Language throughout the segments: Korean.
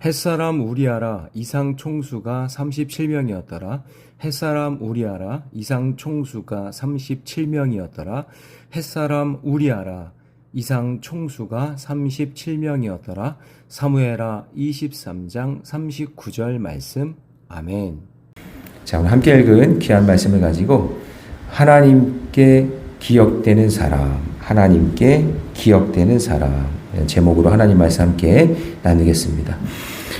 햇사람 우리아라 이상 총수가 37명이었더라. 햇사람 우리아라 이상 총수가 37명이었더라. 햇사람 우리아라 이상 총수가 37명이었더라. 사무엘하 23장 39절 말씀. 아멘. 자, 오늘 함께 읽은 귀한 말씀을 가지고 하나님께 기억되는 사람, 하나님께 기억되는 사람 제목으로 하나님 말씀 함께 나누겠습니다.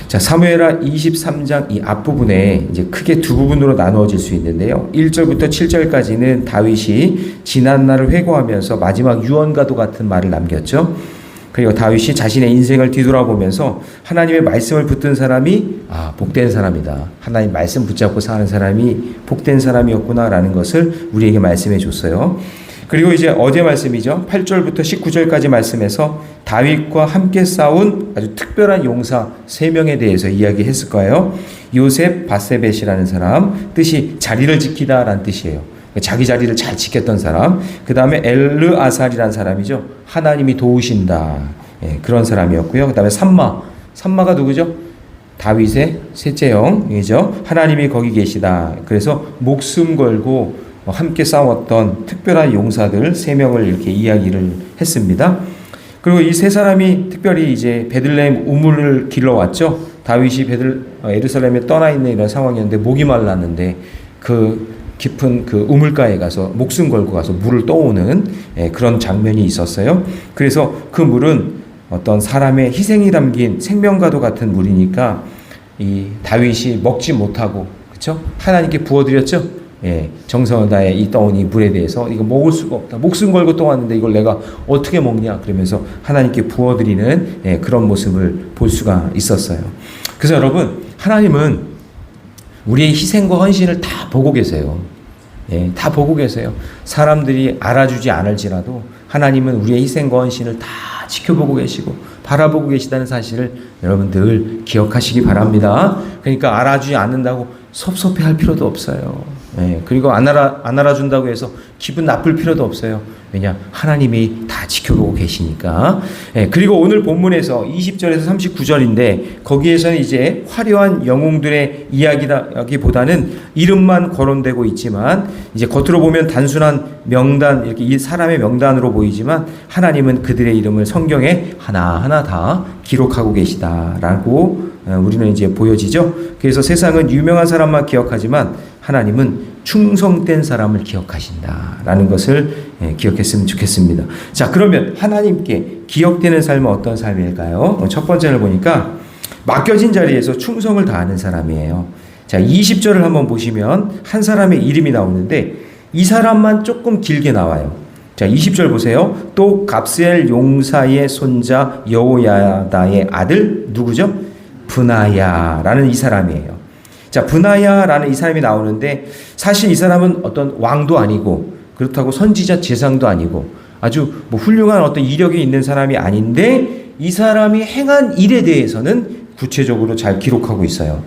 자, 사무엘하 23장 이 앞부분에 이제 크게 두 부분으로 나누어질 수 있는데요. 1절부터 7절까지는 다윗이 지난 날을 회고하면서 마지막 유언과도 같은 말을 남겼죠. 그리고 다윗이 자신의 인생을 뒤돌아보면서 하나님의 말씀을 붙든 사람이 복된 사람이다. 하나님 말씀 붙잡고 사는 사람이 복된 사람이었구나라는 것을 우리에게 말씀해 줬어요. 그리고 이제 어제 말씀이죠. 8절부터 19절까지 말씀에서 다윗과 함께 싸운 아주 특별한 용사 3명에 대해서 이야기했을 거예요. 요셉 바세벳이라는 사람, 뜻이 자리를 지키다라는 뜻이에요. 자기 자리를 잘 지켰던 사람. 그 다음에 엘르아살이라는 사람이죠. 하나님이 도우신다. 그런 사람이었고요. 그 다음에 삼마가 누구죠? 다윗의 셋째 형이죠. 하나님이 거기 계시다. 그래서 목숨 걸고 함께 싸웠던 특별한 용사들 3명을 이렇게 이야기를 했습니다. 그리고 이 세 사람이 특별히 이제 베들레헴 우물을 길러왔죠. 다윗이 예루살렘에 떠나 있는 이런 상황이었는데 목이 말랐는데 그 깊은 그 우물가에 가서 목숨 걸고 가서 물을 떠오는 그런 장면이 있었어요. 그래서 그 물은 어떤 사람의 희생이 담긴 생명과도 같은 물이니까 이 다윗이 먹지 못하고 그렇죠? 하나님께 부어드렸죠. 정성을 다해 이 떠온 이 물에 대해서 이거 먹을 수가 없다. 목숨 걸고 떠왔는데 이걸 내가 어떻게 먹냐? 그러면서 하나님께 부어드리는 그런 모습을 볼 수가 있었어요. 그래서 여러분, 하나님은 우리의 희생과 헌신을 다 보고 계세요. 다 보고 계세요. 사람들이 알아주지 않을지라도 하나님은 우리의 희생과 헌신을 다 지켜보고 계시고 바라보고 계시다는 사실을 여러분 늘 기억하시기 바랍니다. 그러니까 알아주지 않는다고 섭섭해할 필요도 없어요. 그리고 안 알아준다고 해서 기분 나쁠 필요도 없어요. 왜냐? 하나님이 다 지켜보고 계시니까. 그리고 오늘 본문에서 20절에서 39절인데 거기에서는 이제 화려한 영웅들의 이야기보다는 이름만 거론되고 있지만 이제 겉으로 보면 단순한 명단, 이렇게 이 사람의 명단으로 보이지만 하나님은 그들의 이름을 성경에 하나하나 다 기록하고 계시다라고 우리는 이제 보여지죠. 그래서 세상은 유명한 사람만 기억하지만 하나님은 충성된 사람을 기억하신다라는 것을 기억했으면 좋겠습니다. 자, 그러면 하나님께 기억되는 삶은 어떤 삶일까요? 첫 번째를 보니까 맡겨진 자리에서 충성을 다하는 사람이에요. 자, 20절을 한번 보시면 한 사람의 이름이 나오는데 이 사람만 조금 길게 나와요. 자, 20절 보세요. 또 갑스엘 용사의 손자 여호야다의 아들 누구죠? 브나야라는 이 사람이에요. 자, 브나야라는 이 사람이 나오는데 사실 이 사람은 어떤 왕도 아니고 그렇다고 선지자 제상도 아니고 아주 훌륭한 어떤 이력이 있는 사람이 아닌데 이 사람이 행한 일에 대해서는 구체적으로 잘 기록하고 있어요.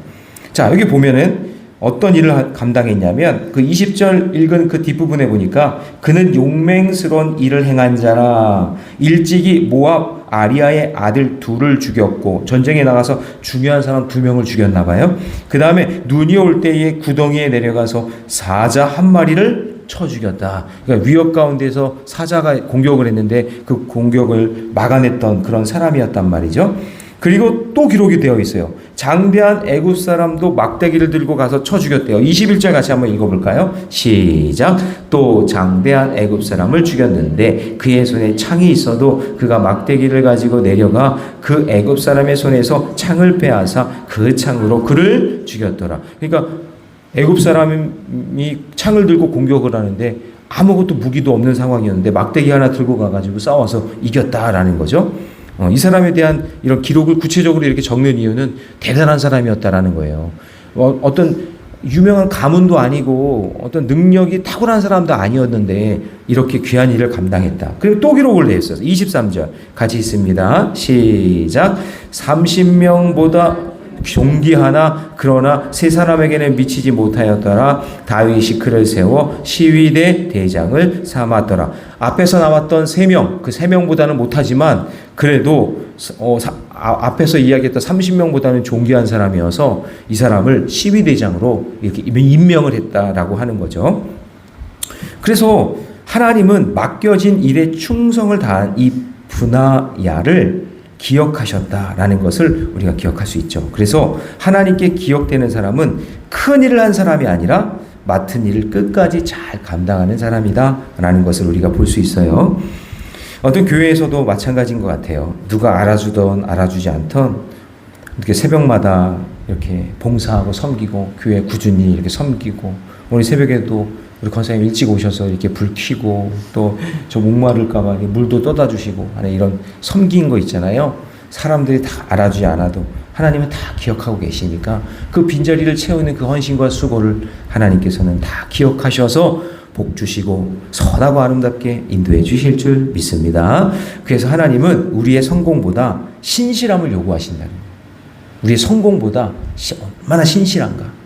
자, 여기 보면은 어떤 일을 감당했냐면 그 20절 읽은 그 뒷부분에 보니까 그는 용맹스러운 일을 행한 자라. 일찍이 모압 아리아의 아들 둘을 죽였고 전쟁에 나가서 중요한 사람 2명을 죽였나 봐요. 그 다음에 눈이 올 때에 구덩이에 내려가서 사자 1마리를 쳐 죽였다. 그러니까 위협 가운데서 사자가 공격을 했는데 그 공격을 막아냈던 그런 사람이었단 말이죠. 그리고 또 기록이 되어 있어요. 장대한 애굽 사람도 막대기를 들고 가서 쳐 죽였대요. 21절 같이 한번 읽어볼까요? 시작. 또 장대한 애굽 사람을 죽였는데 그의 손에 창이 있어도 그가 막대기를 가지고 내려가 그 애굽 사람의 손에서 창을 빼앗아 그 창으로 그를 죽였더라. 그러니까 애굽 사람이 창을 들고 공격을 하는데 아무것도 무기도 없는 상황이었는데 막대기 하나 들고 가가지고 싸워서 이겼다라는 거죠. 이 사람에 대한 이런 기록을 구체적으로 이렇게 적는 이유는 대단한 사람이었다라는 거예요. 어떤 유명한 가문도 아니고 어떤 능력이 탁월한 사람도 아니었는데 이렇게 귀한 일을 감당했다. 그리고 또 기록을 냈어요. 23절 같이 있습니다. 시작. 30명보다 존귀하나 그러나 세 사람에게는 미치지 못하였더라. 다윗이 그를 세워 시위대 대장을 삼았더라. 앞에서 나왔던 3명, 그 3명보다는 못하지만 그래도 앞에서 이야기했던 30명보다는 존귀한 사람이어서 이 사람을 시위대장으로 이렇게 임명을 했다라고 하는 거죠. 그래서 하나님은 맡겨진 일에 충성을 다한 이 브나야를 기억하셨다라는 것을 우리가 기억할 수 있죠. 그래서 하나님께 기억되는 사람은 큰 일을 한 사람이 아니라 맡은 일을 끝까지 잘 감당하는 사람이다라는 것을 우리가 볼 수 있어요. 어떤 교회에서도 마찬가지인 것 같아요. 누가 알아주던 알아주지 않던 이렇게 새벽마다 이렇게 봉사하고 섬기고 교회 꾸준히 이렇게 섬기고 오늘 새벽에도 우리 권사님 일찍 오셔서 이렇게 불 켜고 또 저 목마를까봐 물도 떠다 주시고 하는 이런 섬긴 거 있잖아요. 사람들이 다 알아주지 않아도 하나님은 다 기억하고 계시니까 그 빈자리를 채우는 그 헌신과 수고를 하나님께서는 다 기억하셔서 복 주시고 선하고 아름답게 인도해 주실 줄 믿습니다. 그래서 하나님은 우리의 성공보다 신실함을 요구하신다는 거예요. 우리의 성공보다 얼마나 신실한가.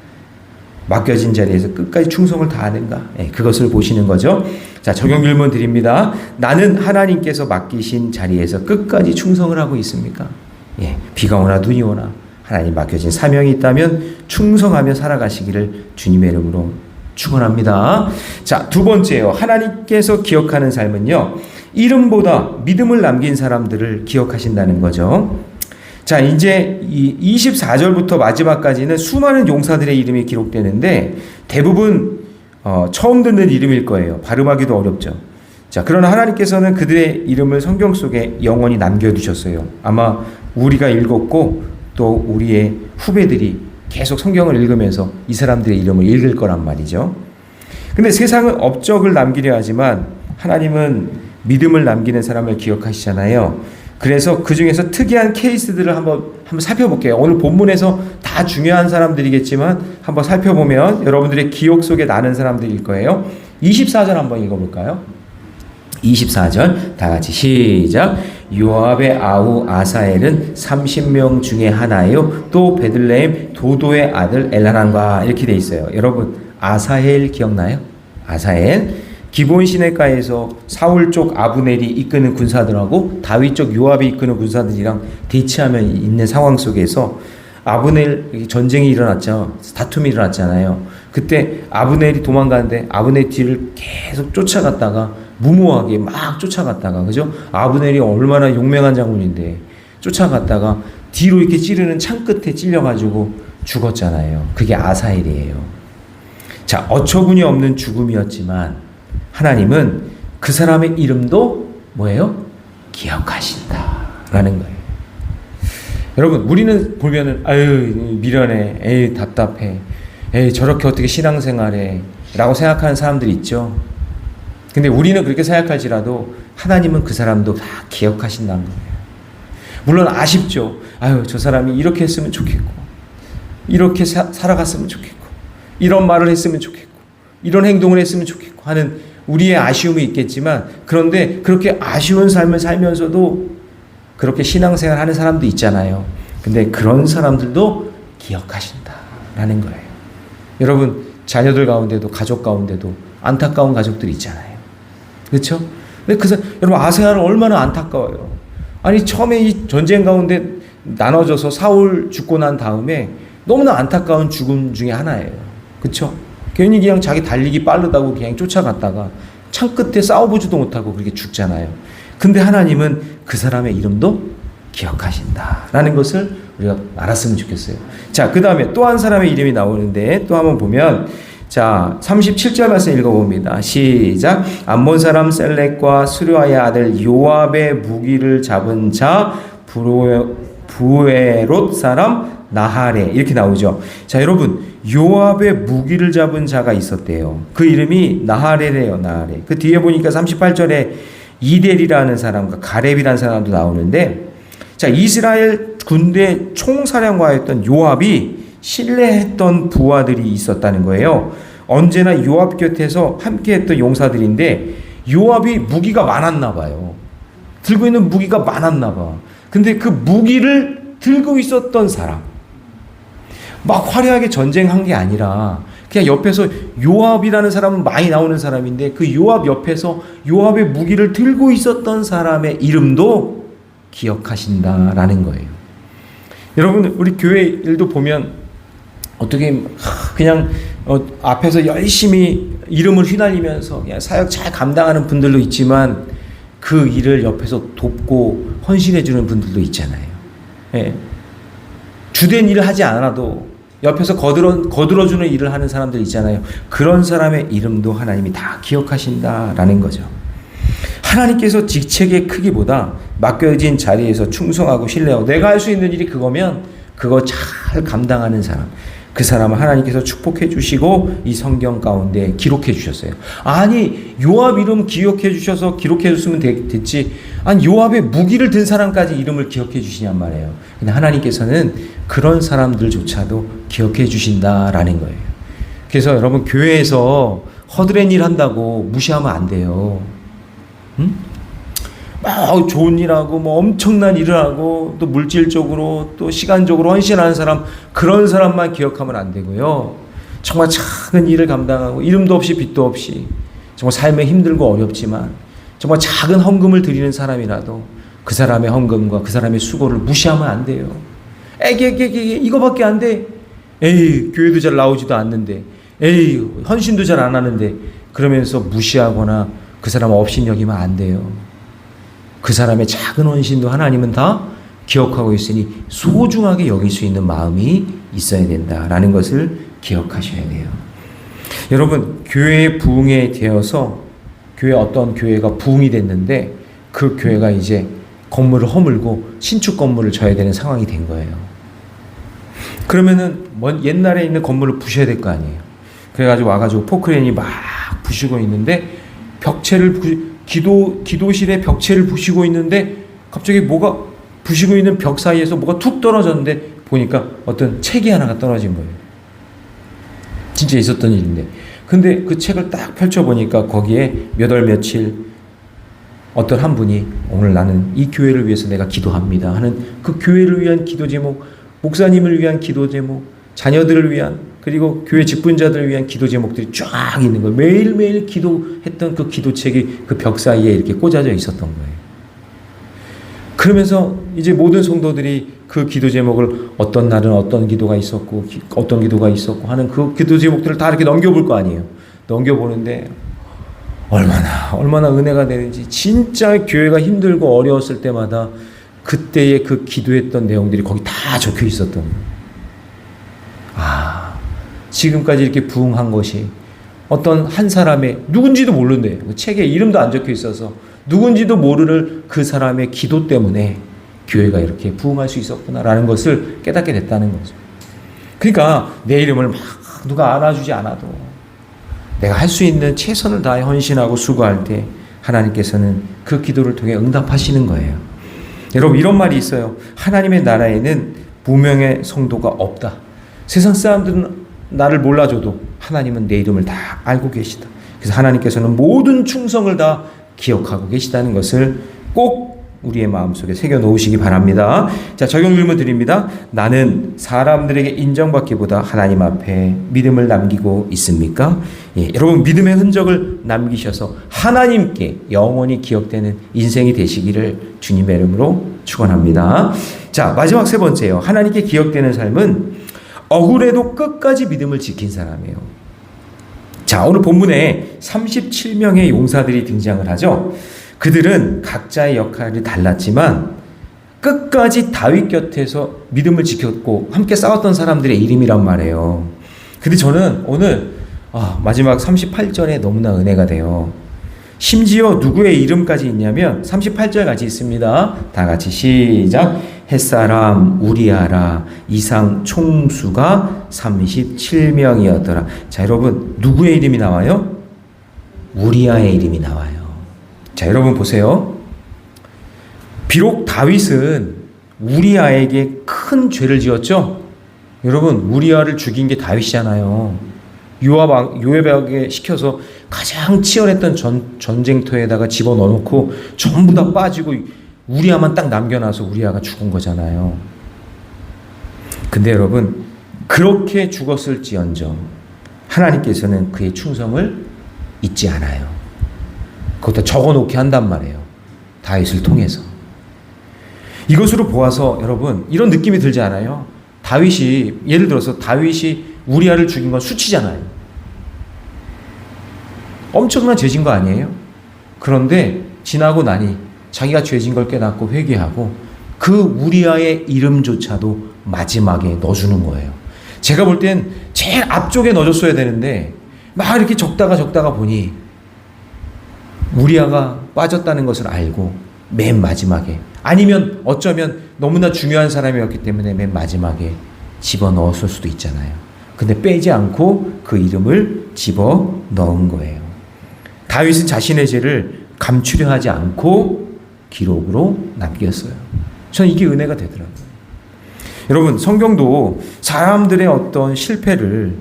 맡겨진 자리에서 끝까지 충성을 다하는가? 그것을 보시는 거죠. 자, 적용 질문 드립니다. 나는 하나님께서 맡기신 자리에서 끝까지 충성을 하고 있습니까? 비가 오나 눈이 오나 하나님 맡겨진 사명이 있다면 충성하며 살아가시기를 주님의 이름으로 축원합니다. 자, 두 번째요. 하나님께서 기억하는 삶은요. 이름보다 믿음을 남긴 사람들을 기억하신다는 거죠. 자, 이제 이 24절부터 마지막까지는 수많은 용사들의 이름이 기록되는데 대부분 처음 듣는 이름일 거예요. 발음하기도 어렵죠. 자, 그러나 하나님께서는 그들의 이름을 성경 속에 영원히 남겨두셨어요. 아마 우리가 읽었고 또 우리의 후배들이 계속 성경을 읽으면서 이 사람들의 이름을 읽을 거란 말이죠. 근데 세상은 업적을 남기려 하지만 하나님은 믿음을 남기는 사람을 기억하시잖아요. 그래서 그 중에서 특이한 케이스들을 한번 살펴볼게요. 오늘 본문에서 다 중요한 사람들이겠지만 한번 살펴보면 여러분들의 기억 속에 나는 사람들일 거예요. 24절 한번 읽어볼까요? 24절 다 같이 시작. 요압의 아우 아사엘은 30명 중에 하나요. 또 베들레헴 도도의 아들 엘하난과 이렇게 돼 있어요. 여러분 아사엘 기억나요? 아사엘. 기본 시내가에서 사울 쪽 아브넬이 이끄는 군사들하고 다윗 쪽 요압이 이끄는 군사들이랑 대치하며 있는 상황 속에서 아브넬 전쟁이 일어났죠. 다툼이 일어났잖아요. 그때 아브넬이 도망가는데 아브넬 뒤를 계속 쫓아갔다가 무모하게 막 쫓아갔다가 그죠? 아브넬이 얼마나 용맹한 장군인데 쫓아갔다가 뒤로 이렇게 찌르는 창 끝에 찔려가지고 죽었잖아요. 그게 아사엘이에요. 자, 어처구니 없는 죽음이었지만 하나님은 그 사람의 이름도 뭐예요? 기억하신다라는 거예요. 여러분, 우리는 보면은 아유 미련해, 에이 답답해, 에이 저렇게 어떻게 신앙생활해라고 생각하는 사람들이 있죠. 근데 우리는 그렇게 생각할지라도 하나님은 그 사람도 다 기억하신다는 거예요. 물론 아쉽죠. 아유 저 사람이 이렇게 했으면 좋겠고, 이렇게 살아갔으면 좋겠고, 이런 말을 했으면 좋겠고, 이런 행동을 했으면 좋겠고 하는 우리의 아쉬움이 있겠지만, 그런데 그렇게 아쉬운 삶을 살면서도 그렇게 신앙생활 하는 사람도 있잖아요. 근데 그런 사람들도 기억하신다라는 거예요. 여러분, 자녀들 가운데도 가족 가운데도 안타까운 가족들이 있잖아요. 그렇죠? 근데 여러분 아세아는 얼마나 안타까워요. 아니 처음에 이 전쟁 가운데 나눠져서 사울 죽고 난 다음에 너무나 안타까운 죽음 중에 하나예요. 그렇죠? 괜히 그냥 자기 달리기 빠르다고 그냥 쫓아갔다가 창 끝에 싸워보지도 못하고 그렇게 죽잖아요. 근데 하나님은 그 사람의 이름도 기억하신다라는 것을 우리가 알았으면 좋겠어요. 자, 그 다음에 또 한 사람의 이름이 나오는데 또 한번 보면 자 37절 말씀 읽어봅니다. 시작. 암몬 사람 셀렉과 수르아의 아들 요압의 무기를 잡은 자 부에롯 사람 나하레 이렇게 나오죠. 자, 여러분 요압의 무기를 잡은 자가 있었대요. 그 이름이 나하레래요. 나하레. 그 뒤에 보니까 38절에 이델이라는 사람과 가렙이라는 사람도 나오는데, 자 이스라엘 군대 총사령관이었던 요압이 신뢰했던 부하들이 있었다는 거예요. 언제나 요압 곁에서 함께했던 용사들인데 요압이 무기가 많았나 봐요. 들고 있는 무기가 많았나 봐. 근데 그 무기를 들고 있었던 사람, 막 화려하게 전쟁한 게 아니라 그냥 옆에서 요압이라는 사람은 많이 나오는 사람인데 그 요압 옆에서 요압의 무기를 들고 있었던 사람의 이름도 기억하신다라는 거예요. 여러분 우리 교회 일도 보면 어떻게 그냥 앞에서 열심히 이름을 휘날리면서 그냥 사역 잘 감당하는 분들도 있지만 그 일을 옆에서 돕고 헌신해 주는 분들도 있잖아요. 예. 주된 일을 하지 않아도 옆에서 거들어주는 일을 하는 사람들 있잖아요. 그런 사람의 이름도 하나님이 다 기억하신다라는 거죠. 하나님께서 직책의 크기보다 맡겨진 자리에서 충성하고 신뢰하고 내가 할 수 있는 일이 그거면 그거 잘 감당하는 사람, 그 사람을 하나님께서 축복해 주시고 이 성경 가운데 기록해 주셨어요. 아니 요압 이름 기억해 주셔서 기록해 줬으면 됐지. 아니 요압의 무기를 든 사람까지 이름을 기억해 주시냔 말이에요. 근데 하나님께서는 그런 사람들조차도 기억해 주신다라는 거예요. 그래서 여러분 교회에서 허드렛 일 한다고 무시하면 안 돼요. 응? 막 좋은 일하고 뭐 엄청난 일을 하고 또 물질적으로 또 시간적으로 헌신하는 사람, 그런 사람만 기억하면 안 되고요. 정말 작은 일을 감당하고 이름도 없이 빛도 없이 정말 삶에 힘들고 어렵지만 정말 작은 헌금을 드리는 사람이라도 그 사람의 헌금과 그 사람의 수고를 무시하면 안 돼요. 에이 이거밖에 안 돼. 에이 교회도 잘 나오지도 않는데, 에이 헌신도 잘 안 하는데, 그러면서 무시하거나 그 사람 없인 여기면 안 돼요. 그 사람의 작은 헌신도 하나님은 다 기억하고 있으니 소중하게 여길 수 있는 마음이 있어야 된다라는 것을 기억하셔야 돼요. 여러분 교회의 부흥에 되어서 어떤 교회가 부흥이 됐는데 그 교회가 이제 건물을 허물고 신축 건물을 져야 되는 상황이 된 거예요. 그러면은 옛날에 있는 건물을 부셔야 될 거 아니에요. 그래가지고 와가지고 포크레인이 막 부시고 있는데 기도실의 벽체를 부시고 있는데 갑자기 뭐가 부시고 있는 벽 사이에서 뭐가 툭 떨어졌는데 보니까 어떤 책이 하나가 떨어진 거예요. 진짜 있었던 일인데. 근데 그 책을 딱 펼쳐보니까 거기에 몇 월 며칠 어떤 한 분이 오늘 나는 이 교회를 위해서 내가 기도합니다 하는 그 교회를 위한 기도 제목, 목사님을 위한 기도 제목, 자녀들을 위한, 그리고 교회 직분자들을 위한 기도 제목들이 쫙 있는 거예요. 매일매일 기도했던 그 기도책이 그 벽 사이에 이렇게 꽂아져 있었던 거예요. 그러면서 이제 모든 성도들이 그 기도 제목을 어떤 날은 어떤 기도가 있었고 어떤 기도가 있었고 하는 그 기도 제목들을 다 이렇게 넘겨볼 거 아니에요. 넘겨보는데 얼마나 은혜가 되는지, 진짜 교회가 힘들고 어려웠을 때마다 그때의 그 기도했던 내용들이 거기 다 적혀 있었던 거예요. 지금까지 이렇게 부흥한 것이 어떤 한 사람의, 누군지도 모르는데 그 책에 이름도 안 적혀 있어서 누군지도 모르는 그 사람의 기도 때문에 교회가 이렇게 부흥할 수 있었구나라는 것을 깨닫게 됐다는 거죠. 그러니까 내 이름을 막 누가 알아주지 않아도 내가 할 수 있는 최선을 다해 헌신하고 수고할 때 하나님께서는 그 기도를 통해 응답하시는 거예요. 여러분 이런 말이 있어요. 하나님의 나라에는 무명의 성도가 없다. 세상 사람들은 나를 몰라줘도 하나님은 내 이름을 다 알고 계시다. 그래서 하나님께서는 모든 충성을 다 기억하고 계시다는 것을 꼭 우리의 마음속에 새겨놓으시기 바랍니다. 자, 적용 질문 드립니다. 나는 사람들에게 인정받기보다 하나님 앞에 믿음을 남기고 있습니까? 예, 여러분 믿음의 흔적을 남기셔서 하나님께 영원히 기억되는 인생이 되시기를 주님의 이름으로 축원합니다. 자, 마지막 세 번째요. 하나님께 기억되는 삶은 억울해도 끝까지 믿음을 지킨 사람이에요. 자, 오늘 본문에 37명의 용사들이 등장을 하죠. 그들은 각자의 역할이 달랐지만 끝까지 다윗 곁에서 믿음을 지켰고 함께 싸웠던 사람들의 이름이란 말이에요. 근데 저는 오늘 마지막 38절에 너무나 은혜가 돼요. 심지어 누구의 이름까지 있냐면 38절까지 있습니다. 다 같이 시작. 햇사람 우리아라 이상 총수가 37명이었더라. 자, 여러분 누구의 이름이 나와요? 우리아의 이름이 나와요. 자, 여러분 보세요. 비록 다윗은 우리아에게 큰 죄를 지었죠. 여러분 우리아를 죽인 게 다윗이잖아요. 요압에게 시켜서 가장 치열했던 전쟁터에다가 집어넣어놓고 전부 다 빠지고 우리아만 딱 남겨놔서 우리아가 죽은 거잖아요. 근데 여러분 그렇게 죽었을지언정 하나님께서는 그의 충성을 잊지 않아요. 그것도 적어놓게 한단 말이에요. 다윗을 통해서. 이것으로 보아서 여러분 이런 느낌이 들지 않아요? 다윗이 예를 들어서 다윗이 우리아를 죽인 건 수치잖아요. 엄청난 죄진 거 아니에요? 그런데 지나고 나니 자기가 죄진 걸 깨닫고 회개하고 그 우리아의 이름조차도 마지막에 넣어주는 거예요. 제가 볼 땐 제일 앞쪽에 넣어줬어야 되는데 막 이렇게 적다가 보니 우리아가 빠졌다는 것을 알고 맨 마지막에, 아니면 어쩌면 너무나 중요한 사람이었기 때문에 맨 마지막에 집어넣었을 수도 있잖아요. 근데 빼지 않고 그 이름을 집어넣은 거예요. 다윗은 자신의 죄를 감추려 하지 않고 기록으로 남겼어요. 저는 이게 은혜가 되더라고요. 여러분 성경도 사람들의 어떤 실패를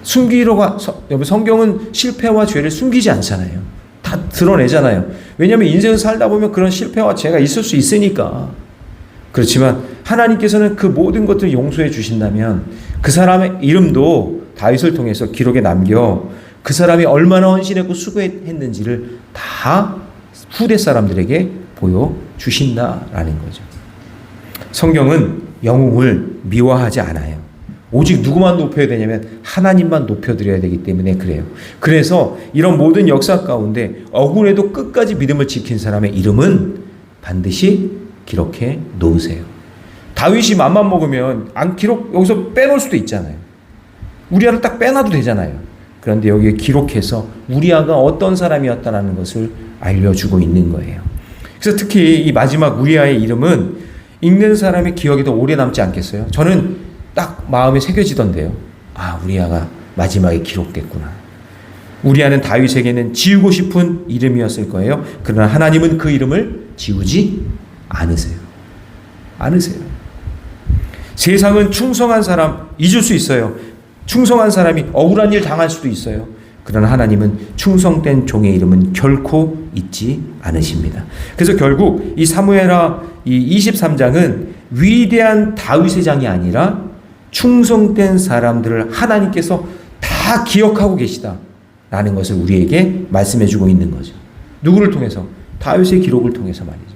숨기려고, 성경은 실패와 죄를 숨기지 않잖아요. 다 드러내잖아요. 왜냐하면 인생을 살다 보면 그런 실패와 죄가 있을 수 있으니까. 그렇지만 하나님께서는 그 모든 것들을 용서해 주신다면 그 사람의 이름도 다윗을 통해서 기록에 남겨 그 사람이 얼마나 헌신했고 수고했는지를 다 후대 사람들에게 보여주신다라는 거죠. 성경은 영웅을 미워하지 않아요. 오직 누구만 높여야 되냐면 하나님만 높여드려야 되기 때문에 그래요. 그래서 이런 모든 역사 가운데 억울해도 끝까지 믿음을 지킨 사람의 이름은 반드시 기록해 놓으세요. 다윗이 맘만 먹으면 여기서 빼놓을 수도 있잖아요. 우리아를 딱 빼놔도 되잖아요. 그런데 여기에 기록해서 우리아가 어떤 사람이었다는 것을 알려주고 있는 거예요. 그래서 특히 이 마지막 우리아의 이름은 읽는 사람의 기억이 더 오래 남지 않겠어요? 저는 딱 마음에 새겨지던데요. 아, 우리아가 마지막에 기록됐구나. 우리아는 다윗에게는 지우고 싶은 이름이었을 거예요. 그러나 하나님은 그 이름을 지우지 않으세요. 세상은 충성한 사람 잊을 수 있어요. 충성한 사람이 억울한 일 당할 수도 있어요. 그러나 하나님은 충성된 종의 이름은 결코 잊지 않으십니다. 그래서 결국 이 사무엘하 이 23장은 위대한 다윗의 장이 아니라 충성된 사람들을 하나님께서 다 기억하고 계시다라는 것을 우리에게 말씀해 주고 있는 거죠. 누구를 통해서? 다윗의 기록을 통해서 말이죠.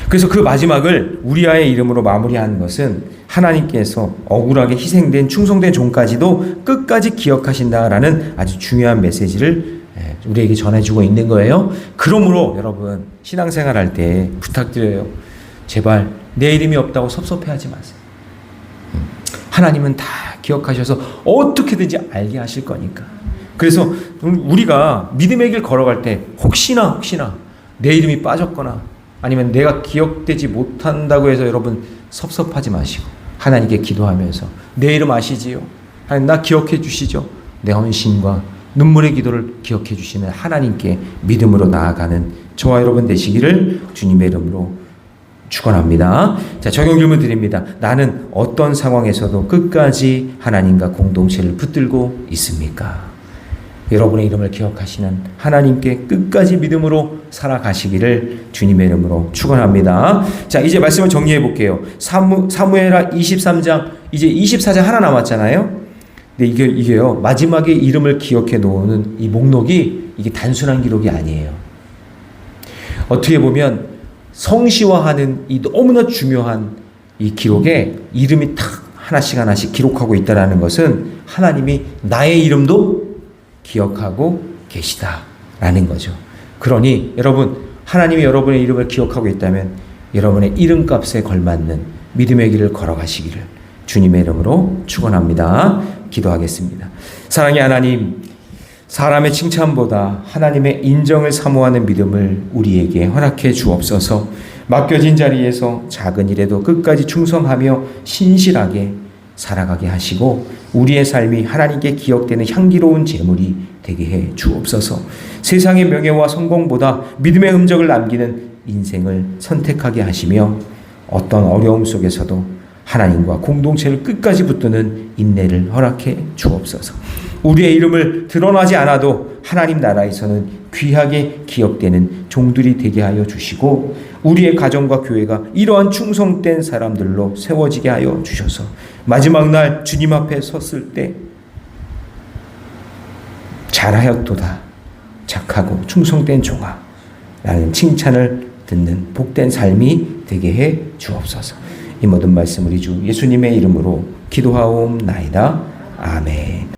그래서 그 마지막을 우리아의 이름으로 마무리하는 것은 하나님께서 억울하게 희생된 충성된 종까지도 끝까지 기억하신다라는 아주 중요한 메시지를 우리에게 전해주고 있는 거예요. 그러므로 여러분 신앙생활 할 때 부탁드려요. 제발 내 이름이 없다고 섭섭해하지 마세요. 하나님은 다 기억하셔서 어떻게든지 알게 하실 거니까. 그래서 우리가 믿음의 길 걸어갈 때 혹시나 내 이름이 빠졌거나 아니면 내가 기억되지 못한다고 해서 여러분 섭섭하지 마시고 하나님께 기도하면서 내 이름 아시지요? 하나님 나 기억해 주시죠? 내 헌신과 눈물의 기도를 기억해 주시는 하나님께 믿음으로 나아가는 저와 여러분 되시기를 주님의 이름으로 축원합니다. 자, 적용 질문 드립니다. 나는 어떤 상황에서도 끝까지 하나님과 공동체를 붙들고 있습니까? 여러분의 이름을 기억하시는 하나님께 끝까지 믿음으로 살아가시기를 주님의 이름으로 축원합니다. 자, 이제 말씀을 정리해 볼게요. 사무엘하 23장 이제 24장 하나 남았잖아요. 근데 이게요 마지막에 이름을 기억해 놓는 이 목록이 이게 단순한 기록이 아니에요. 어떻게 보면 성시화하는 이 너무나 중요한 이 기록에 이름이 탁 하나씩 기록하고 있다는 것은 하나님이 나의 이름도 기억하고 계시다라는 거죠. 그러니 여러분 하나님이 여러분의 이름을 기억하고 있다면 여러분의 이름값에 걸맞는 믿음의 길을 걸어가시기를 주님의 이름으로 축원합니다. 기도하겠습니다. 사랑의 하나님, 사람의 칭찬보다 하나님의 인정을 사모하는 믿음을 우리에게 허락해 주옵소서. 맡겨진 자리에서 작은 일에도 끝까지 충성하며 신실하게 살아가게 하시고 우리의 삶이 하나님께 기억되는 향기로운 제물이 되게 해 주옵소서. 세상의 명예와 성공보다 믿음의 흔적을 남기는 인생을 선택하게 하시며 어떤 어려움 속에서도 하나님과 공동체를 끝까지 붙드는 인내를 허락해 주옵소서. 우리의 이름을 드러나지 않아도 하나님 나라에서는 귀하게 기억되는 종들이 되게 하여 주시고 우리의 가정과 교회가 이러한 충성된 사람들로 세워지게 하여 주셔서 마지막 날 주님 앞에 섰을 때 잘하였도다 착하고 충성된 종아 라는 칭찬을 듣는 복된 삶이 되게 해 주옵소서. 이 모든 말씀 우리 주 예수님의 이름으로 기도하옵나이다. 아멘.